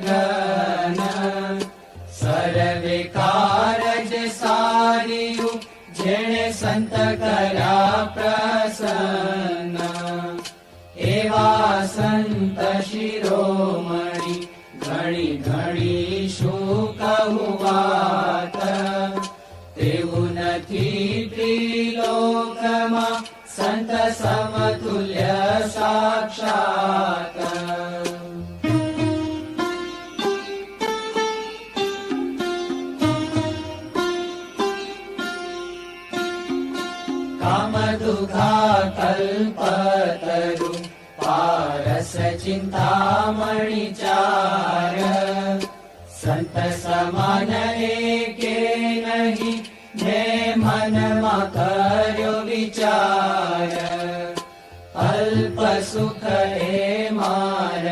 गण सर्वे कारज सारियु जेणे संत कर्या प्रसन्न एवा संत शिरोमणि घणी घणी शू कहू वात तेवु नथी त्रिलोकमा संत समतुल्य साक्षात कामदुघा कल्पतरु पारस चिंतामणि चार संत समान एके नहीं मैं मन मा कर्यो विचार अल्प सुख हे मार